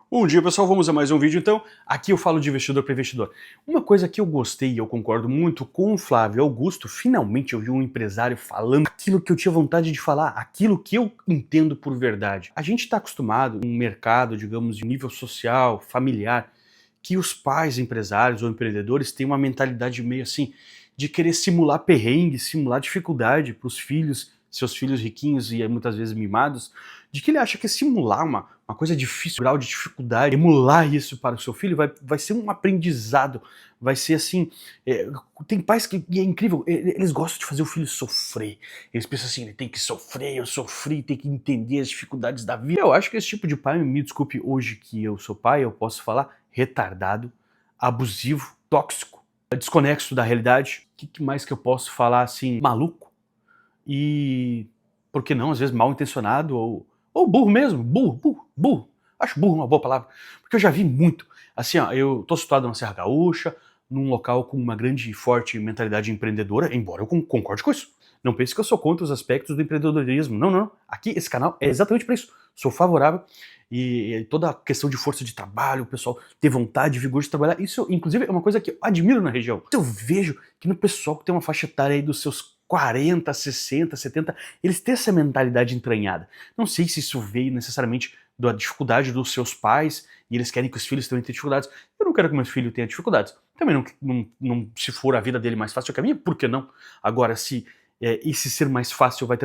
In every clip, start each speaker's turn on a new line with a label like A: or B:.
A: Bom dia, pessoal, vamos a mais um vídeo então. Aqui eu falo de investidor para investidor. Uma coisa que eu gostei e eu concordo muito com o Flávio Augusto, finalmente eu vi um empresário falando aquilo que eu tinha vontade de falar, aquilo que eu entendo por verdade. A gente está acostumado em um mercado, digamos, de nível social, familiar, que os pais empresários ou empreendedores têm uma mentalidade meio assim, de querer simular perrengue, simular dificuldade para os filhos, seus filhos riquinhos e muitas vezes mimados, de que ele acha que simular uma coisa difícil, grau de dificuldade, emular isso para o seu filho vai ser um aprendizado, vai ser assim, tem pais que, e é incrível, eles gostam de fazer o filho sofrer, eles pensam assim, ele tem que sofrer, eu sofri, tem que entender as dificuldades da vida. Eu acho que esse tipo de pai, me desculpe hoje que eu sou pai, eu posso falar, retardado, abusivo, tóxico, desconexo da realidade, o que mais que eu posso falar assim, maluco, e, por que não, às vezes mal intencionado, ou burro mesmo, burro. Acho burro uma boa palavra, porque eu já vi muito. Assim, ó, eu tô situado na Serra Gaúcha, num local com uma grande e forte mentalidade empreendedora, embora eu concorde com isso. Não pense que eu sou contra os aspectos do empreendedorismo. Não. Aqui, esse canal é exatamente para isso. Sou favorável e toda a questão de força de trabalho, o pessoal ter vontade, vigor de trabalhar, isso, inclusive, é uma coisa que eu admiro na região. Eu vejo que no pessoal que tem uma faixa etária aí dos seus 40, 60, 70, eles têm essa mentalidade entranhada. Não sei se isso veio necessariamente da dificuldade dos seus pais e eles querem que os filhos também tenham dificuldades. Eu não quero que meu filho tenha dificuldades. Também não se for a vida dele mais fácil que a minha, por que não? Agora, se esse ser mais fácil vai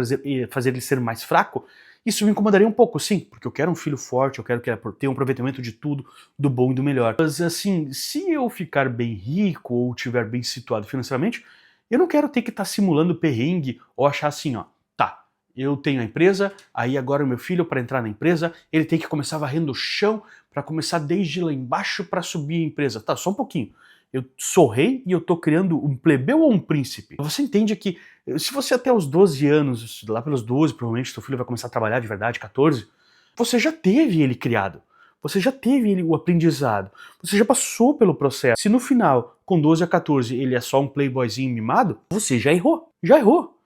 A: fazer ele ser mais fraco, isso me incomodaria um pouco, sim, porque eu quero um filho forte, eu quero que ele tenha um aproveitamento de tudo, do bom e do melhor. Mas assim, se eu ficar bem rico ou estiver bem situado financeiramente, eu não quero ter que estar simulando perrengue ou achar assim, ó, tá, eu tenho a empresa, aí agora o meu filho, para entrar na empresa, ele tem que começar varrendo o chão para começar desde lá embaixo para subir a empresa. Tá, só um pouquinho. Eu sou rei e eu tô criando um plebeu ou um príncipe? Você entende que se você até os 12 anos, lá pelos 12, provavelmente seu filho vai começar a trabalhar de verdade, 14, você já teve ele criado. Você já teve ele, o aprendizado. Você já passou pelo processo. Se no final, com 12 a 14, ele é só um playboyzinho mimado, você já errou. Já errou.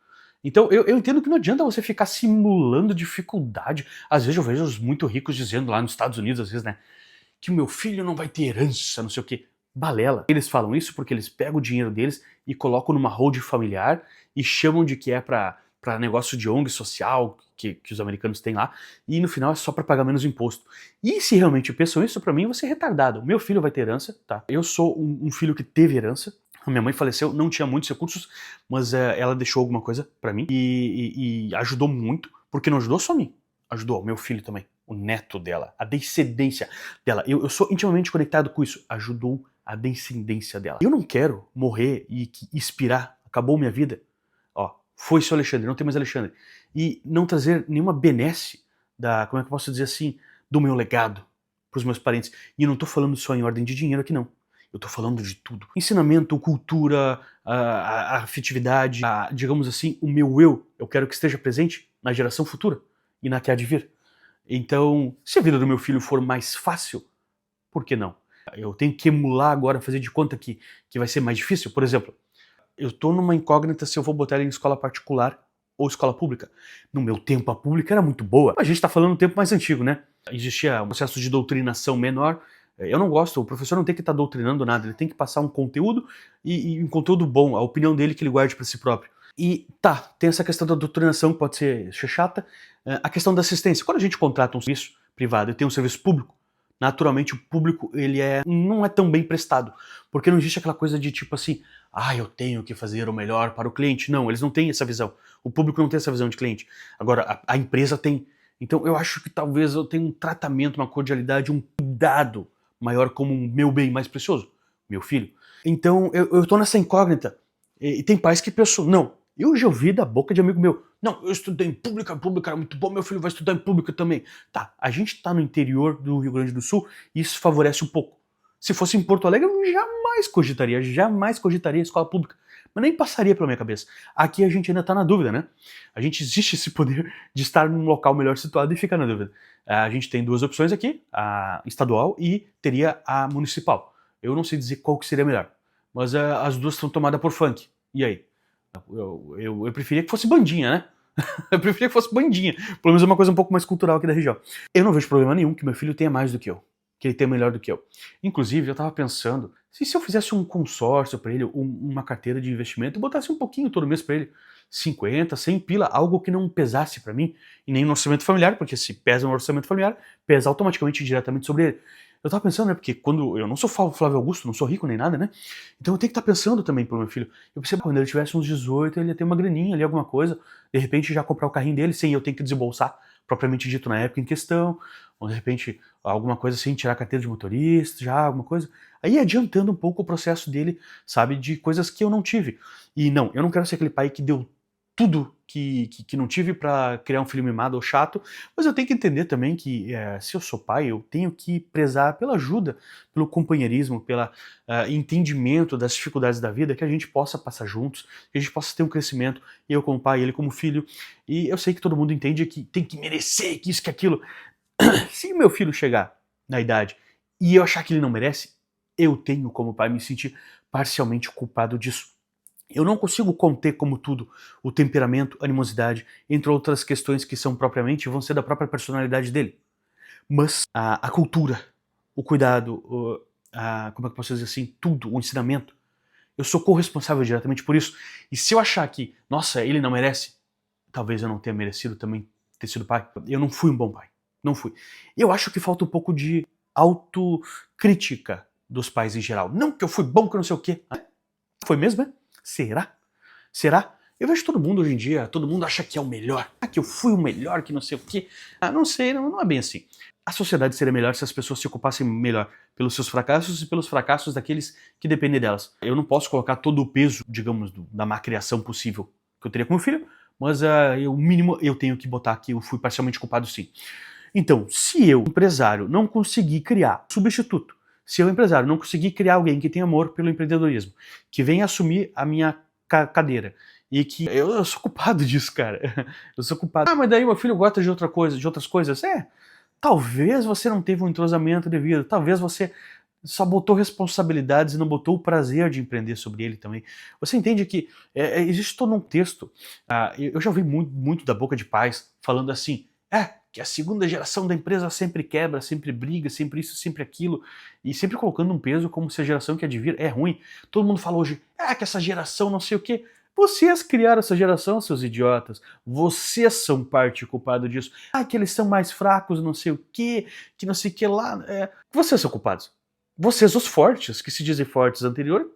A: Então eu entendo que não adianta você ficar simulando dificuldade. Às vezes eu vejo os muito ricos dizendo lá nos Estados Unidos, às vezes, né, que o meu filho não vai ter herança, não sei o quê. Balela. Eles falam isso porque eles pegam o dinheiro deles e colocam numa holding familiar e chamam de que é pra negócio de ONG social que os americanos têm lá, e no final é só pra pagar menos imposto. E se realmente pensam isso, pra mim, você é retardado. Meu filho vai ter herança, tá? Eu sou um filho que teve herança. A minha mãe faleceu, não tinha muitos recursos, mas ela deixou alguma coisa pra mim e ajudou muito, porque não ajudou só a mim, ajudou meu filho também, o neto dela, a descendência dela. Eu sou intimamente conectado com isso, ajudou a descendência dela. Eu não quero morrer e expirar, acabou minha vida, ó, foi-se o Alexandre, não tem mais Alexandre, e não trazer nenhuma benesse da, como é que eu posso dizer assim, do meu legado pros meus parentes. E eu não tô falando só em ordem de dinheiro aqui não. Eu tô falando de tudo. Ensinamento, cultura, a afetividade, digamos assim, o meu eu quero que esteja presente na geração futura e na que há de vir. Então, se a vida do meu filho for mais fácil, por que não? Eu tenho que emular agora, fazer de conta que vai ser mais difícil? Por exemplo, eu tô numa incógnita se eu vou botar ele em escola particular ou escola pública. No meu tempo, a pública era muito boa. A gente tá falando um tempo mais antigo, né? Existia um processo de doutrinação menor. Eu não gosto, o professor não tem que estar doutrinando nada, ele tem que passar um conteúdo e um conteúdo bom, a opinião dele que ele guarde para si próprio. E tá, tem essa questão da doutrinação que pode ser chata, a questão da assistência. Quando a gente contrata um serviço privado e tem um serviço público, naturalmente o público ele não é tão bem prestado, porque não existe aquela coisa de tipo assim, eu tenho que fazer o melhor para o cliente. Não, eles não têm essa visão. O público não tem essa visão de cliente. Agora, a empresa tem. Então eu acho que talvez eu tenha um tratamento, uma cordialidade, um cuidado maior como um meu bem mais precioso, meu filho. Então eu tô nessa incógnita. E tem pais que pensam, não, eu já ouvi da boca de amigo meu, não, eu estudei em pública, a pública era muito bom, meu filho vai estudar em pública também. Tá, a gente tá no interior do Rio Grande do Sul e isso favorece um pouco. Se fosse em Porto Alegre, eu jamais cogitaria escola pública. Mas nem passaria pela minha cabeça. Aqui a gente ainda tá na dúvida, né? A gente existe esse poder de estar num local melhor situado e ficar na dúvida. A gente tem duas opções aqui, a estadual e teria a municipal. Eu não sei dizer qual que seria melhor, mas as duas estão tomadas por funk. E aí? Eu preferia que fosse bandinha, né? Eu preferia que fosse bandinha. Pelo menos é uma coisa um pouco mais cultural aqui da região. Eu não vejo problema nenhum que meu filho tenha mais do que eu. que ele tem melhor do que eu. Inclusive, eu tava pensando, se eu fizesse um consórcio para ele, uma carteira de investimento, eu botasse um pouquinho todo mês para ele, 50, 100 pila, algo que não pesasse para mim, e nem no orçamento familiar, porque se pesa no orçamento familiar, pesa automaticamente diretamente sobre ele. Eu tava pensando, né, porque quando eu não sou Flávio Augusto, não sou rico nem nada, né, então eu tenho que estar pensando também pro meu filho. Eu pensei, quando ele tivesse uns 18, ele ia ter uma graninha ali, alguma coisa, de repente já comprar o carrinho dele, sem eu ter que desembolsar, propriamente dito, na época em questão, ou de repente alguma coisa assim, tirar a carteira de motorista, já alguma coisa. Aí adiantando um pouco o processo dele, sabe, de coisas que eu não tive. E não, eu não quero ser aquele pai que deu tudo que não tive pra criar um filho mimado ou chato, mas eu tenho que entender também que se eu sou pai, eu tenho que prezar pela ajuda, pelo companheirismo, pelo entendimento das dificuldades da vida, que a gente possa passar juntos, que a gente possa ter um crescimento, eu como pai, ele como filho, e eu sei que todo mundo entende que tem que merecer, que isso, que aquilo. Se meu filho chegar na idade e eu achar que ele não merece, eu tenho como pai me sentir parcialmente culpado disso. Eu não consigo conter como tudo o temperamento, a animosidade, entre outras questões que são propriamente, vão ser da própria personalidade dele. Mas a cultura, o cuidado, como é que eu posso dizer assim, tudo, o ensinamento, eu sou corresponsável diretamente por isso. E se eu achar que, nossa, ele não merece, talvez eu não tenha merecido também ter sido pai. Eu não fui um bom pai. Não fui. Eu acho que falta um pouco de autocrítica dos pais em geral. Não que eu fui bom, que eu não sei o quê. Foi mesmo, é? Será? Será? Eu vejo todo mundo hoje em dia, todo mundo acha que é o melhor. Que eu fui o melhor, que não sei o quê. Não sei, não é bem assim. A sociedade seria melhor se as pessoas se ocupassem melhor pelos seus fracassos e pelos fracassos daqueles que dependem delas. Eu não posso colocar todo o peso, digamos, da má criação possível que eu teria com meu filho, mas o mínimo eu tenho que botar que eu fui parcialmente culpado sim. Então, se eu, empresário, não conseguir criar substituto, se eu, empresário, não conseguir criar alguém que tenha amor pelo empreendedorismo, que venha assumir a minha cadeira, e que eu sou culpado disso, cara. Eu sou culpado. Mas daí meu filho gosta de outra coisa, de outras coisas. Talvez você não teve um entrosamento devido, talvez você só botou responsabilidades e não botou o prazer de empreender sobre ele também. Você entende que existe todo um texto, eu já ouvi muito da boca de pais falando assim, que a segunda geração da empresa sempre quebra, sempre briga, sempre isso, sempre aquilo, e sempre colocando um peso como se a geração que há de vir é ruim. Todo mundo fala hoje, que essa geração não sei o quê. Vocês criaram essa geração, seus idiotas. Vocês são parte culpada disso. Que eles são mais fracos, não sei o quê, que não sei o que lá. Vocês são culpados. Vocês, os fortes, que se dizem fortes anterior,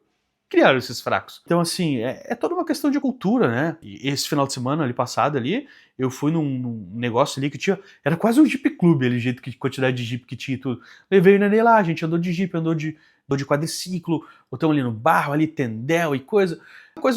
A: criaram esses fracos. Então, assim, é toda uma questão de cultura, né? E esse final de semana ali passado ali, eu fui num negócio ali que tinha. Era quase um Jeep Clube ali, jeito que quantidade de Jeep que tinha e tudo. Levei o neném lá, a gente andou de Jeep, andou de quadriciclo, botamos ali no barro, ali, tendel e coisas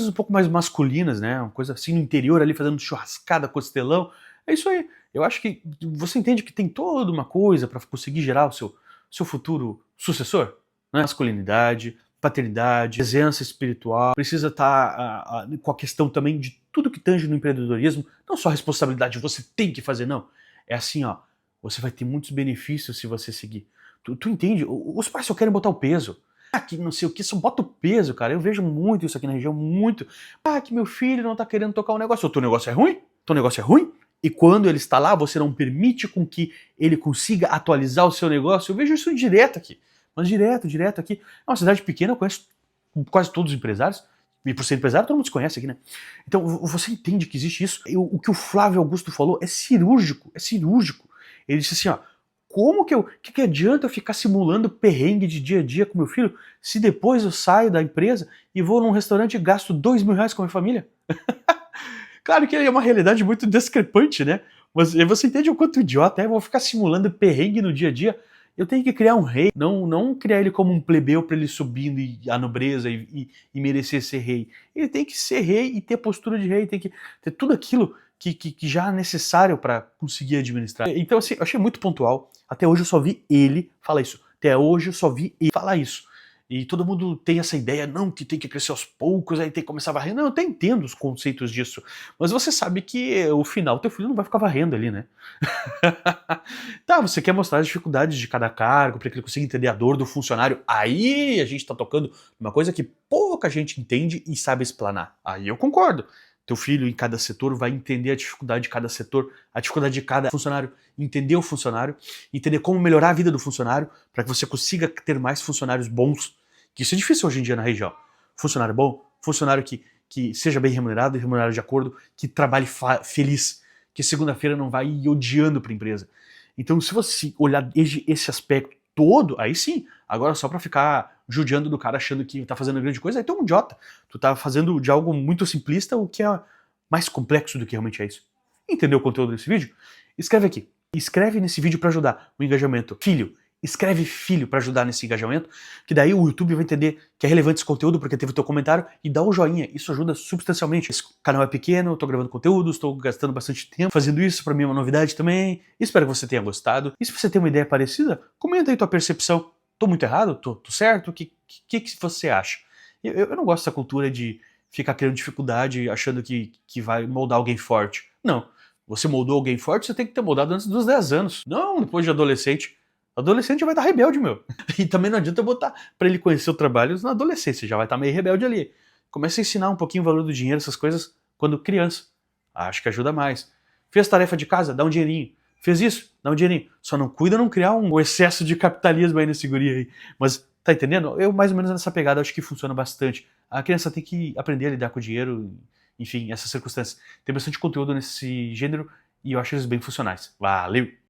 A: um pouco mais masculinas, né? Uma coisa assim no interior ali, fazendo churrascada, costelão. É isso aí. Eu acho que você entende que tem toda uma coisa para conseguir gerar o seu futuro sucessor, né? Masculinidade, paternidade, presença espiritual, precisa estar com a questão também de tudo que tange no empreendedorismo, não só a responsabilidade, você tem que fazer, não. É assim, você vai ter muitos benefícios se você seguir. Tu entende? Os pais só querem botar o peso. Que não sei o que, só bota o peso, cara. Eu vejo muito isso aqui na região, muito. Que meu filho não tá querendo tocar um negócio. O teu negócio é ruim? Teu negócio é ruim? E quando ele está lá, você não permite com que ele consiga atualizar o seu negócio. Eu vejo isso direto aqui. Mas direto aqui. É uma cidade pequena, eu conheço quase todos os empresários. E por ser empresário, todo mundo se conhece aqui, né? Então, você entende que existe isso. O que o Flávio Augusto falou é cirúrgico. Ele disse assim, como que adianta eu ficar simulando perrengue de dia a dia com meu filho se depois eu saio da empresa e vou num restaurante e gasto R$2.000 com a minha família? Claro que é uma realidade muito discrepante, né? Mas você entende o quanto idiota é? Eu vou ficar simulando perrengue no dia a dia. Eu tenho que criar um rei, não criar ele como um plebeu para ele subindo a nobreza e merecer ser rei. Ele tem que ser rei e ter postura de rei, tem que ter tudo aquilo que já é necessário para conseguir administrar. Então, assim, eu achei muito pontual. Até hoje eu só vi ele falar isso. Até hoje eu só vi ele falar isso. E todo mundo tem essa ideia, não, que tem que crescer aos poucos, aí tem que começar a varrer. Não, eu até entendo os conceitos disso. Mas você sabe que o final, teu filho não vai ficar varrendo ali, né? Você quer mostrar as dificuldades de cada cargo, para que ele consiga entender a dor do funcionário. Aí a gente tá tocando uma coisa que pouca gente entende e sabe explanar. Aí eu concordo. Teu filho em cada setor vai entender a dificuldade de cada setor, a dificuldade de cada funcionário, entender o funcionário, entender como melhorar a vida do funcionário para que você consiga ter mais funcionários bons, que isso é difícil hoje em dia na região. Funcionário bom, funcionário que seja bem remunerado e remunerado de acordo, que trabalhe feliz, que segunda-feira não vai ir odiando para a empresa. Então, se você olhar esse aspecto todo, aí sim, agora só para ficar judiando do cara achando que tá fazendo grande coisa, aí tu é um idiota. Tu tá fazendo de algo muito simplista o que é mais complexo do que realmente é isso. Entendeu o conteúdo desse vídeo? Escreve aqui. Escreve nesse vídeo para ajudar o engajamento. Filho, escreve filho para ajudar nesse engajamento, que daí o YouTube vai entender que é relevante esse conteúdo porque teve o teu comentário e dá o joinha. Isso ajuda substancialmente. Esse canal é pequeno, eu tô gravando conteúdo, estou gastando bastante tempo fazendo isso, para mim é uma novidade também. Espero que você tenha gostado. E se você tem uma ideia parecida, comenta aí tua percepção. Tô muito errado? Tô certo? O que você acha? Eu não gosto dessa cultura de ficar criando dificuldade achando que vai moldar alguém forte. Não. Você moldou alguém forte, você tem que ter moldado antes dos 10 anos. Não depois de adolescente. Adolescente vai estar rebelde, meu. E também não adianta botar pra ele conhecer o trabalho na adolescência, já vai estar meio rebelde ali. Começa a ensinar um pouquinho o valor do dinheiro, essas coisas, quando criança. Acho que ajuda mais. Fez tarefa de casa? Dá um dinheirinho. Fez isso? Dá um dinheirinho. Só não cuida não criar um excesso de capitalismo aí nesse guri aí. Mas, tá entendendo? Eu mais ou menos nessa pegada acho que funciona bastante. A criança tem que aprender a lidar com o dinheiro, enfim, essas circunstâncias. Tem bastante conteúdo nesse gênero e eu acho eles bem funcionais. Valeu!